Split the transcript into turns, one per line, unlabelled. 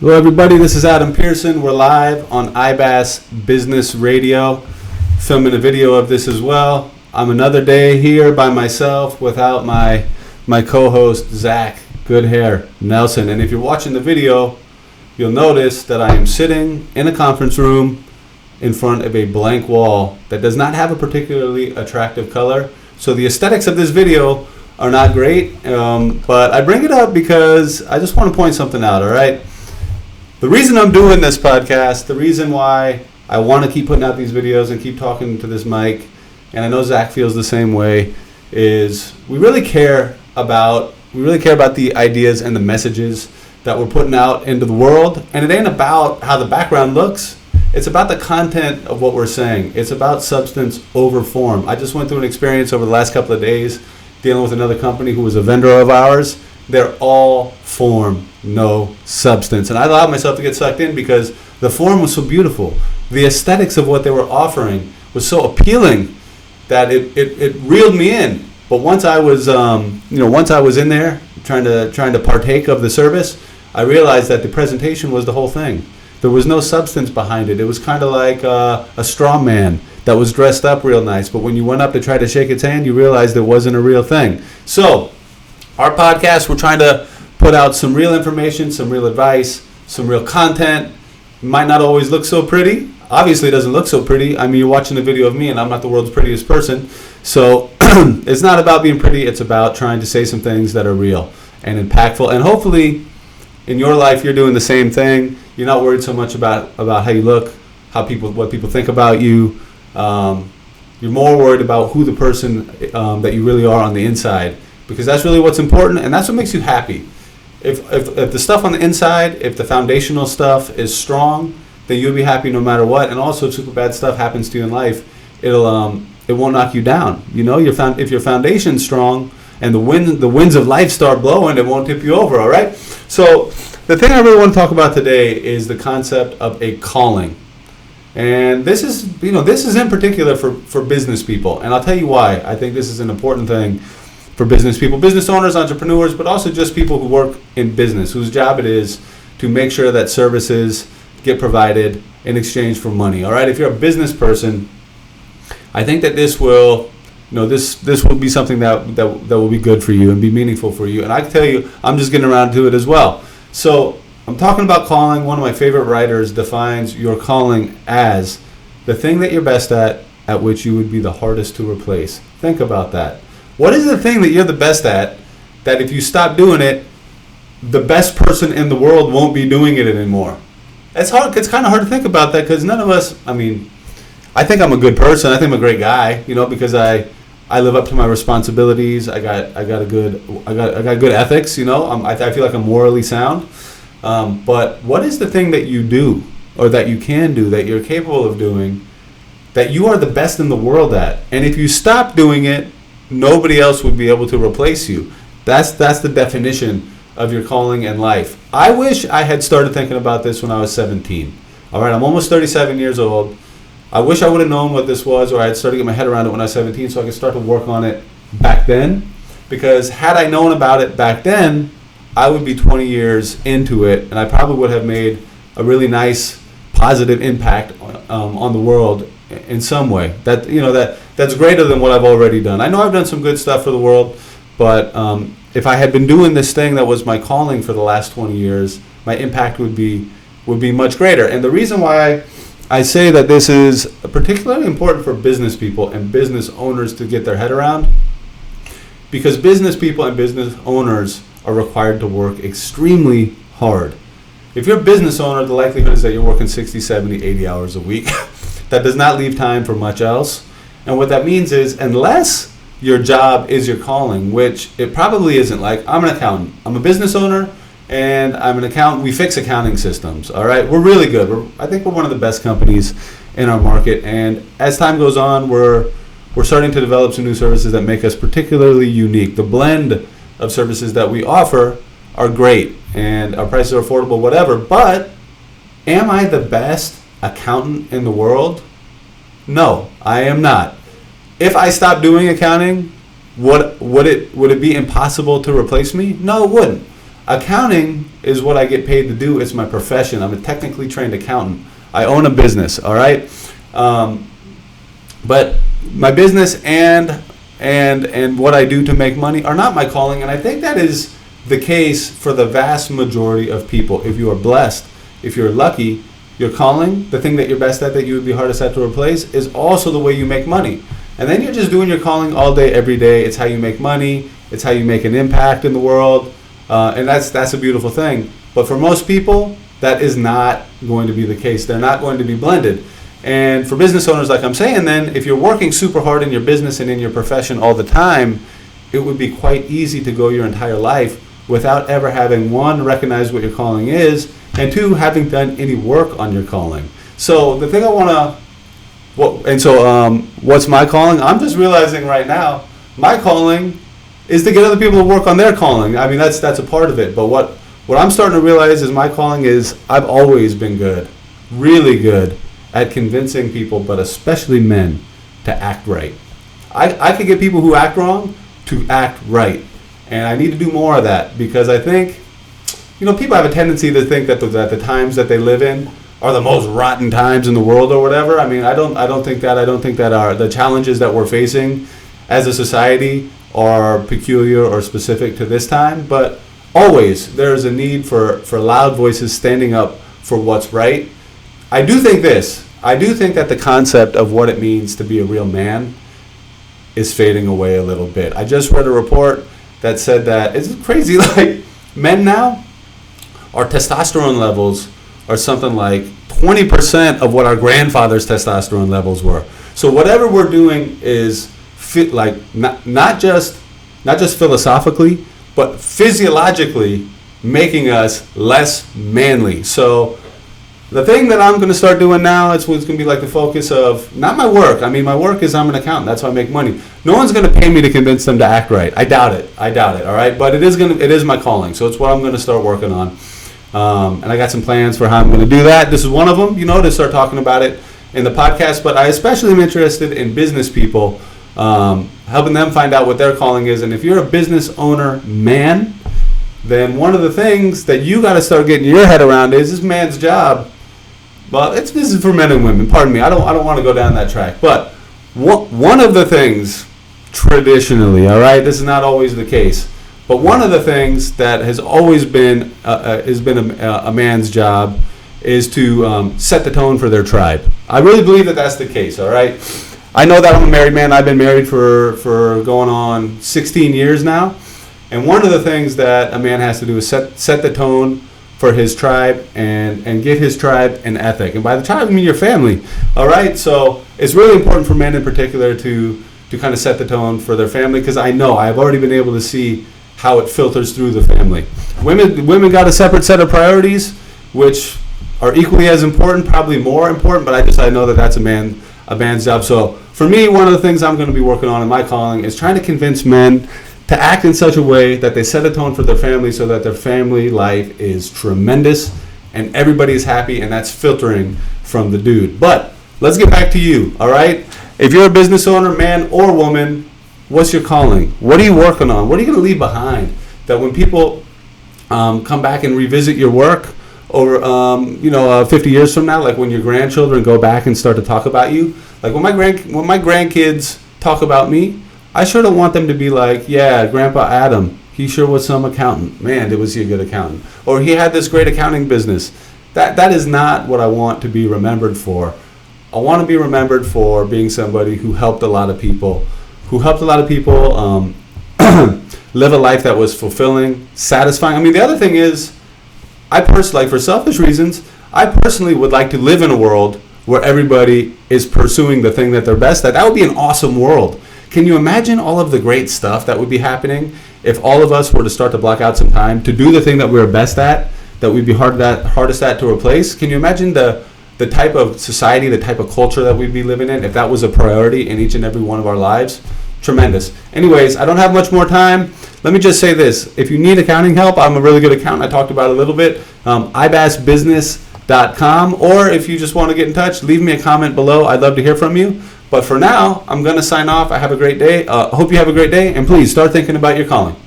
Hello everybody, this is Adam Pearson. We're live on IBAS Business Radio, filming a video of this as well. I'm another day here by myself without my co-host Zach, good hair, Nelson. And if you're watching the video, you'll notice that I am sitting in a conference room in front of a blank wall that does not have a particularly attractive color. So the aesthetics of this video are not great, but I bring it up because I just want to point something out, all right? The reason I'm doing this podcast, the reason why I want to keep putting out these videos and keep talking to this mic, and I know Zach feels the same way, is we really care about the ideas and the messages that we're putting out into the world. And it ain't about how the background looks. It's about the content of what we're saying. It's about substance over form. I just went through an experience over the last couple of days dealing with another company who was a vendor of ours. They're all form, no substance. And I allowed myself to get sucked in because the form was so beautiful. The aesthetics of what they were offering was so appealing that it reeled me in. But once I was in there trying to partake of the service, I realized that the presentation was the whole thing. There was no substance behind it. It was kind of like a straw man that was dressed up real nice. But when you went up to try to shake its hand, you realized it wasn't a real thing. So our podcast, we're trying to put out some real information, some real advice, some real content. It might not always look so pretty. Obviously, it doesn't look so pretty. I mean, you're watching a video of me, and I'm not the world's prettiest person. So it's not about being pretty. It's about trying to say some things that are real and impactful. And hopefully, in your life, you're doing the same thing. You're not worried so much about how you look, what people think about you. You're more worried about who the person that you really are on the inside. Because that's really what's important, and that's what makes you happy. If the stuff on the inside, if the foundational stuff is strong, then you'll be happy no matter what. And also, if super bad stuff happens to you in life, it won't knock you down. You know, if your foundation's strong and the winds of life start blowing, it won't tip you over. All right. So the thing I really want to talk about today is the concept of a calling, and this is in particular for business people, and I'll tell you why. I think this is an important thing for business people, business owners, entrepreneurs, but also just people who work in business, whose job it is to make sure that services get provided in exchange for money. All right, if you're a business person, I think that this will be something that will be good for you and be meaningful for you. And I can tell you, I'm just getting around to it as well. So I'm talking about calling. One of my favorite writers defines your calling as the thing that you're best at which you would be the hardest to replace. Think about that. What is the thing that you're the best at that if you stop doing it, the best person in the world won't be doing it anymore? It's hard. It's kind of hard to think about that because none of us, I think I'm a good person. I think I'm a great guy, because I live up to my responsibilities. I got good ethics, I feel like I'm morally sound. But what is the thing that you do or that you can do, that you're capable of doing, that you are the best in the world at? And if you stop doing it, nobody else would be able to replace you. That's the definition of your calling in life. I wish I had started thinking about this when I was 17. All right, I'm almost 37 years old. I wish I would have known what this was, or I had started to get my head around it when I was 17 so I could start to work on it back then. Because had I known about it back then, I would be 20 years into it, and I probably would have made a really nice, positive impact on the world in some way. That's greater than what I've already done. I know I've done some good stuff for the world, but if I had been doing this thing that was my calling for the last 20 years, my impact would be much greater. And the reason why I say that this is particularly important for business people and business owners to get their head around, because business people and business owners are required to work extremely hard. If you're a business owner, the likelihood is that you're working 60, 70, 80 hours a week. That does not leave time for much else. And what that means is, unless your job is your calling, which it probably isn't. Like, I'm an accountant. I'm a business owner, and I'm an accountant. We fix accounting systems, all right? We're really good. I think we're one of the best companies in our market. And as time goes on, we're starting to develop some new services that make us particularly unique. The blend of services that we offer are great, and our prices are affordable, whatever. But am I the best accountant in the world? No, I am not. If I stopped doing accounting, would it be impossible to replace me? No, it wouldn't. Accounting is what I get paid to do. It's my profession. I'm a technically trained accountant. I own a business, all right? But my business and what I do to make money are not my calling, and I think that is the case for the vast majority of people. If you are blessed, if you're lucky, your calling, the thing that you're best at that you would be hardest at to replace, is also the way you make money. And then you're just doing your calling all day, every day. It's how you make money. It's how you make an impact in the world. And that's a beautiful thing. But for most people, that is not going to be the case. They're not going to be blended. And for business owners, like I'm saying, then, if you're working super hard in your business and in your profession all the time, it would be quite easy to go your entire life without ever having, one, recognized what your calling is, and two, having done any work on your calling. So the thing I want to, what's my calling? I'm just realizing right now, my calling is to get other people to work on their calling. I mean, that's a part of it. But what I'm starting to realize is my calling is I've always been good, really good, at convincing people, but especially men, to act right. I could get people who act wrong to act right. And I need to do more of that, because I think, people have a tendency to think that the times that they live in are the most rotten times in the world or whatever. I mean, I don't think that. I don't think that the challenges that we're facing as a society are peculiar or specific to this time. But always there is a need for loud voices standing up for what's right. I do think that the concept of what it means to be a real man is fading away a little bit. I just read a report that said that it's crazy, like, men now, our testosterone levels are something like 20% of what our grandfather's testosterone levels were. So whatever we're doing is fit, like, not just philosophically, but physiologically making us less manly. So the thing that I'm going to start doing now, it's what's going to be like the focus of, not my work. I mean, my work is I'm an accountant. That's how I make money. No one's going to pay me to convince them to act right. I doubt it. All right. But it is my calling. So it's what I'm going to start working on. And I got some plans for how I'm going to do that. This is one of them, to start talking about it in the podcast. But I especially am interested in business people, helping them find out what their calling is. And if you're a business owner man, then one of the things that you got to start getting your head around is this man's job. Well, this is for men and women. Pardon me. I don't want to go down that track. But one of the things traditionally, all right, this is not always the case, but one of the things that has always been a man's job is to set the tone for their tribe. I really believe that that's the case. All right. I know that I'm a married man. I've been married for going on 16 years now, and one of the things that a man has to do is set the tone for his tribe and give his tribe an ethic. And by the tribe, I mean your family. All right? So it's really important for men in particular to kind of set the tone for their family, because I've already been able to see how it filters through the family. Women got a separate set of priorities, which are equally as important, probably more important, but I know that that's a man's job. So for me, one of the things I'm going to be working on in my calling is trying to convince men to act in such a way that they set a tone for their family so that their family life is tremendous and everybody is happy, and that's filtering from the dude. But let's get back to you, all right? If you're a business owner, man or woman, what's your calling? What are you working on? What are you going to leave behind that when people come back and revisit your work over 50 years from now, like when your grandchildren go back and start to talk about you, like when my grandkids talk about me, I sure don't want them to be like, yeah, Grandpa Adam, he sure was some accountant. Man, was he a good accountant? Or he had this great accounting business. That is not what I want to be remembered for. I want to be remembered for being somebody who helped a lot of people, live a life that was fulfilling, satisfying. I mean, the other thing is, I personally, for selfish reasons, I personally would like to live in a world where everybody is pursuing the thing that they're best at. That would be an awesome world. Can you imagine all of the great stuff that would be happening if all of us were to start to block out some time to do the thing that we're best at, that we'd be hardest at to replace? Can you imagine the type of society, the type of culture that we'd be living in if that was a priority in each and every one of our lives? Tremendous. Anyways, I don't have much more time. Let me just say this. If you need accounting help, I'm a really good accountant. I talked about it a little bit. ibasbusiness.com, or if you just want to get in touch, leave me a comment below. I'd love to hear from you. But for now, I'm going to sign off. I have a great day. Hope you have a great day, and please start thinking about your calling.